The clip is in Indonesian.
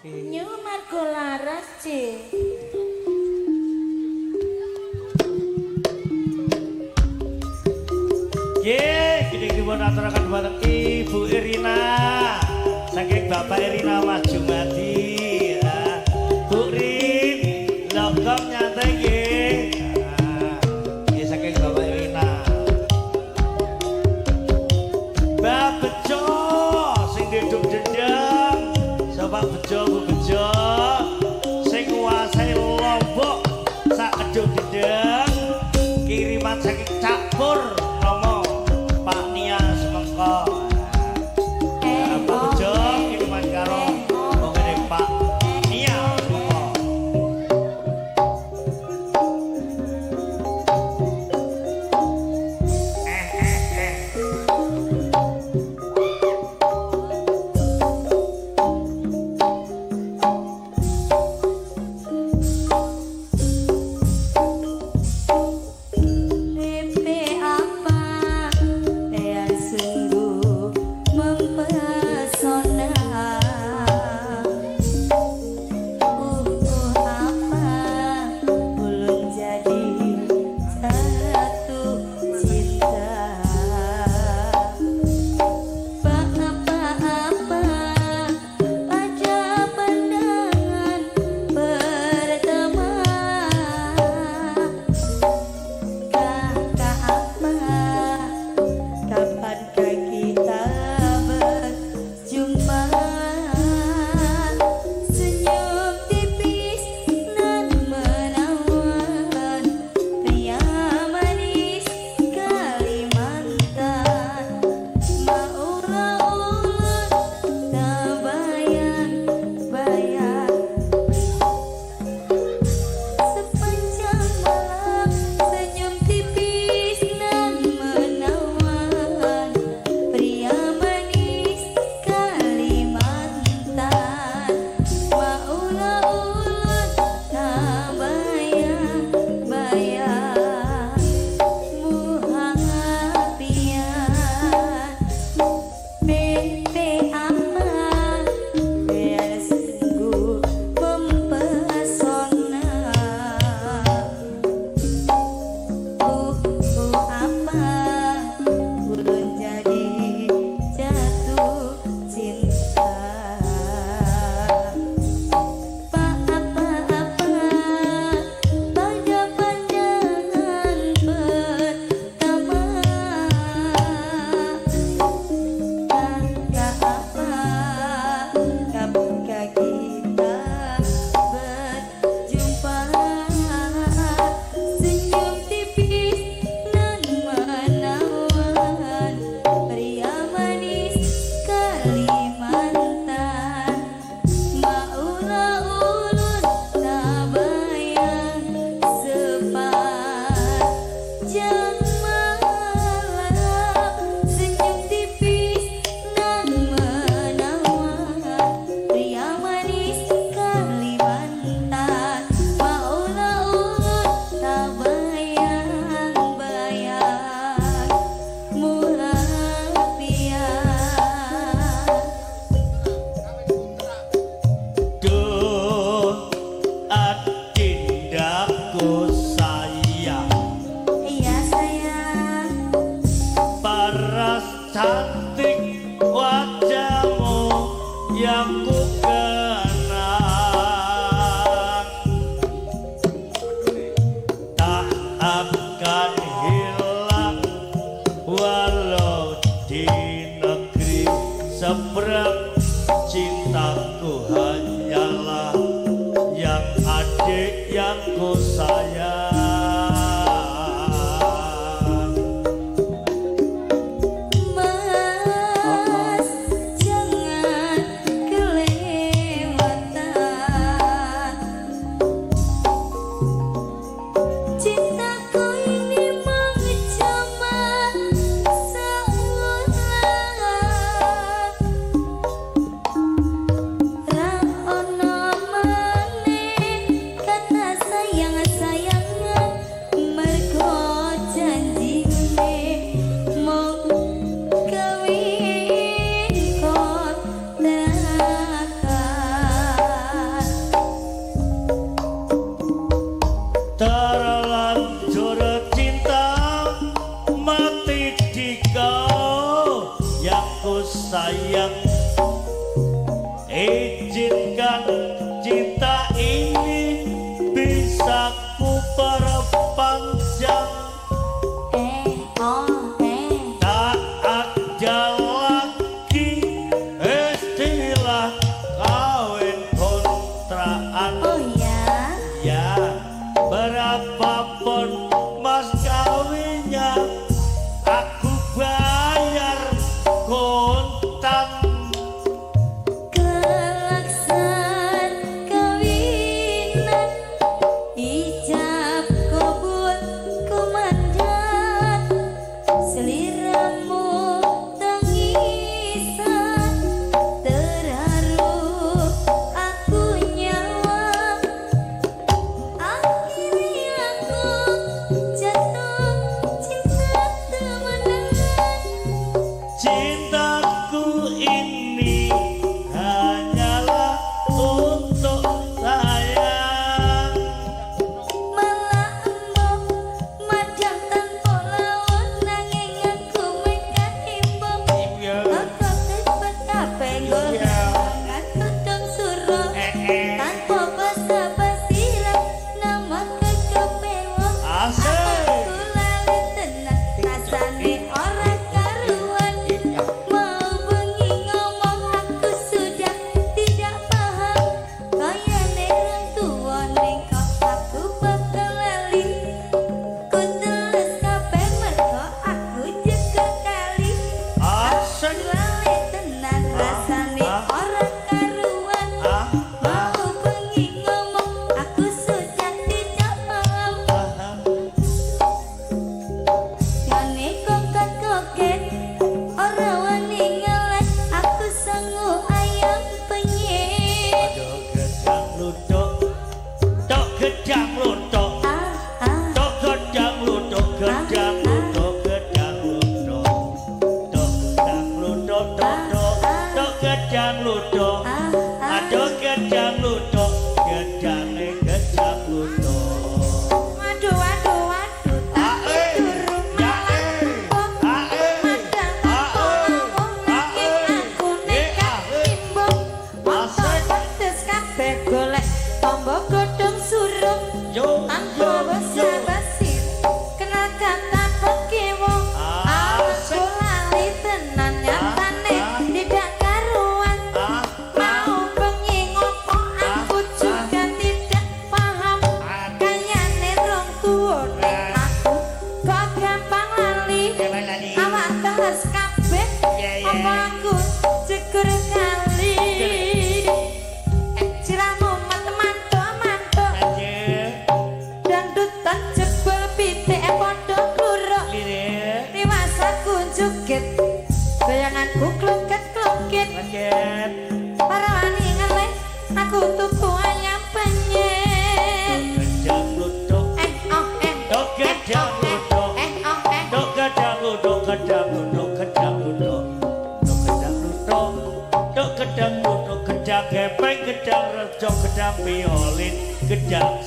Nyu Margo Laras C. Gini dipun aturaken dhumateng Ibu Irina saking Bapak Irina Mas Jumadi. Bu Rin, logom nyantai nggih. Nggih saking Bapak Irina. Mbak Bejo sing duduk dendeng. Sopak Bejo, Bu Bejo sing nguasai Lombok sak keduk dendeng. Kiriman saking Cak Pur Romo Pak Nia Semengko. Pak Bejo kiriman karo ngene Pak Nia Semengko. Cantik wajahmu yang ku kenang tak akan hilang walau di negeri seberang. Cintaku hanyalah yang adik yang ku sayang. Oh Izinkan cinta ini bisa ku perpanjang. Tak ada lagi istilah kawin kontrakan. Oh ya, Ya, berapapun mas kawinnya aku bayar kontan. kelaksan kawinan ijab kabul komandan seliramu tangisan terharu aku nyawa akhirnya aku jatuh cinta temenan. Cintaku ini hanyalah untuk sayang. Malah embok madang tanpa lawan nanging aku mekat imbok. Aku sifat kabeh golongan tudung suruh tanpa basa-basi nama kekepewa. Asik. Aku lali tenan rasane ora karuan. Mau bengi ngomong aku sudah tidak paham. Kayane orang tua ning kok aku bakal lali. Ku teles kabeh mergo aku jeger kali. Asik. Lali tenan rasane ora karuan. Mau bengi ngomong aku sudah tidak paham. Ngene koket-koket ora wani ngeles aku sangu ayam penyet. Tok gedang lutok, tok gedang lutok, tok gedang lutok, gedang lutok, gedang lutok, tok gedang lutok, tok gedang lutok, aduh gedang lutok, gedange gedang lutok. Waduh waduh waduh tapi durung malah empuk. Madang tanpa ngomong nanging aku nekat imbok. Masa pedes kabeh golek tombok godhong suruh tanpa basa-basi kenal kata pekiwo. Aku lali tenan nyatane tidak karuan. Mau bengi ngomong aku juga tidak paham. Kayane rong tuwa ning aku kok gampang lali. Awak teles kabeh apa aku jeger kali. Siramu mantuk-mantuk dangdutan jebol pitik padha kluruk. Riwas aku joget bayanganku kloket-kloket. Para wani ngeleh aku tuku ayam penyet. Gedang lutok, tok gedang lutok, tok gedang lutok, gedang lutok, gedang lutok, tok gedang lutok, tok gedang lutok, gedang gepeng, gedang rejo, gedang violin, gedang